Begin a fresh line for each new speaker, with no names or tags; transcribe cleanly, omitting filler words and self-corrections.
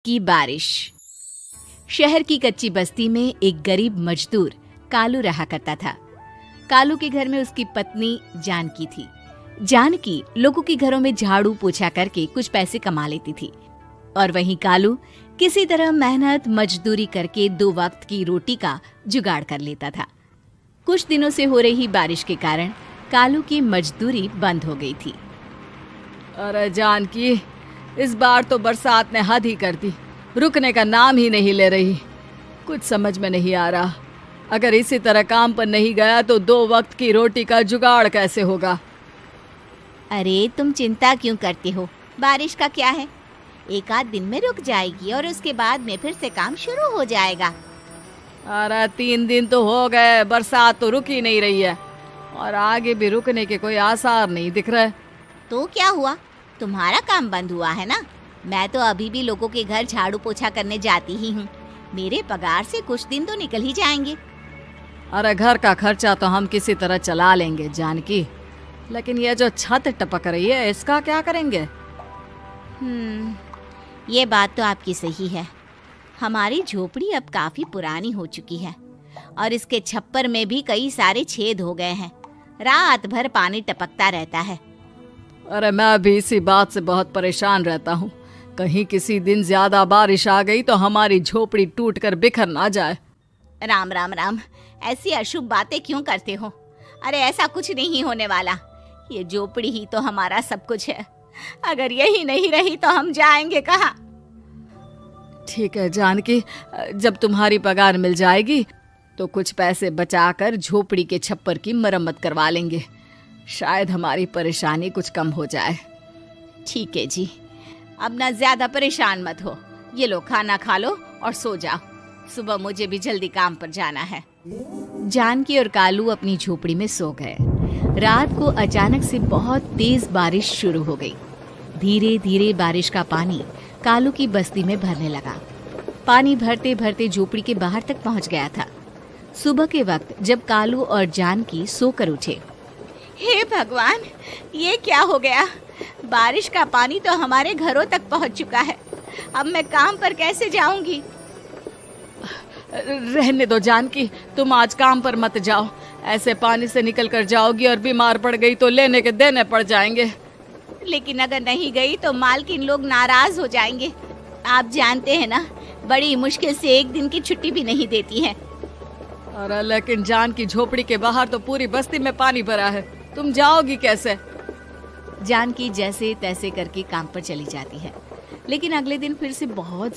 की बारिश। शहर की कच्ची बस्ती में एक गरीब मजदूर कालू रहा करता था। कालू के घर में उसकी पत्नी जानकी थी। जानकी लोगों के घरों में झाड़ू पोछा करके कुछ पैसे कमा लेती थी और वहीं कालू किसी तरह मेहनत मजदूरी करके 2 वक्त की रोटी का जुगाड़ कर लेता था। कुछ दिनों से हो रही बारिश के कारण कालू की मजदूरी बंद हो गई थी।
अरे जानकी, इस बार तो बरसात ने हद ही कर दी, रुकने का नाम ही नहीं ले रही। कुछ समझ में नहीं आ रहा, अगर इसी तरह काम पर नहीं गया तो 2 वक्त की रोटी का जुगाड़ कैसे होगा।
अरे तुम चिंता क्यों करते हो, बारिश का क्या है, 1 आध दिन में रुक जाएगी और उसके बाद में फिर से काम शुरू हो जाएगा।
अरे 3 दिन तो हो गए, बरसात तो रुक ही नहीं रही है और आगे भी रुकने के कोई आसार नहीं दिख रहे।
तो क्या हुआ, तुम्हारा काम बंद हुआ है ना? मैं तो अभी भी लोगों के घर झाड़ू पोछा करने जाती ही हूँ। मेरे पगार से कुछ दिन तो निकल ही जाएंगे।
अरे घर का खर्चा तो हम किसी तरह चला लेंगे जानकी, लेकिन ये जो छत टपक रही है इसका क्या करेंगे?
ये बात तो आपकी सही है। हमारी झोपड़ी अब काफी पुरानी हो चुकी है और इसके छप्पर में भी कई सारे छेद हो गए हैं। रात भर पानी टपकता रहता है।
अरे मैं भी इसी बात से बहुत परेशान रहता हूँ। कहीं किसी दिन ज्यादा बारिश आ गई तो हमारी झोपड़ी टूटकर बिखर ना जाए।
राम राम राम, ऐसी अशुभ बातें क्यों करते हो? अरे ऐसा कुछ नहीं होने वाला। ये झोपड़ी ही तो हमारा सब कुछ है। अगर यही नहीं रही तो हम जाएंगे कहाँ?
ठीक है जानकी, जब तुम्हारी पगार मिल जाएगी तो कुछ पैसे बचाकर झोपड़ी के छप्पर की मरम्मत करवा लेंगे। शायद हमारी परेशानी कुछ कम हो जाए।
ठीक है जी, अब ना ज्यादा परेशान मत हो। ये लो, खाना खा लो और सो जाओ। सुबह मुझे भी जल्दी काम पर जाना है।
जानकी और कालू अपनी झोपड़ी में सो गए। रात को अचानक से बहुत तेज बारिश शुरू हो गई। धीरे धीरे बारिश का पानी कालू की बस्ती में भरने लगा। पानी भरते भरते झोपड़ी के बाहर तक पहुंच गया था। सुबह के वक्त जब कालू और जानकी सोकर उठे,
हे भगवान, ये क्या हो गया? बारिश का पानी तो हमारे घरों तक पहुंच चुका है। अब मैं काम पर कैसे जाऊंगी?
रहने दो जानकी, तुम आज काम पर मत जाओ। ऐसे पानी से निकल कर जाओगी और बीमार पड़ गई तो लेने के देने पड़ जाएंगे।
लेकिन अगर नहीं गई तो मालकिन लोग नाराज हो जाएंगे। आप जानते हैं ना, बड़ी मुश्किल से 1 दिन की छुट्टी भी नहीं देती है।
अरे लेकिन जानकी, झोपड़ी के बाहर तो पूरी बस्ती में पानी भरा है, तुम जाओगी कैसे?
जानकी जैसे तैसे करके काम पर चली जाती है, लेकिन अगले दिन फिर से बहुत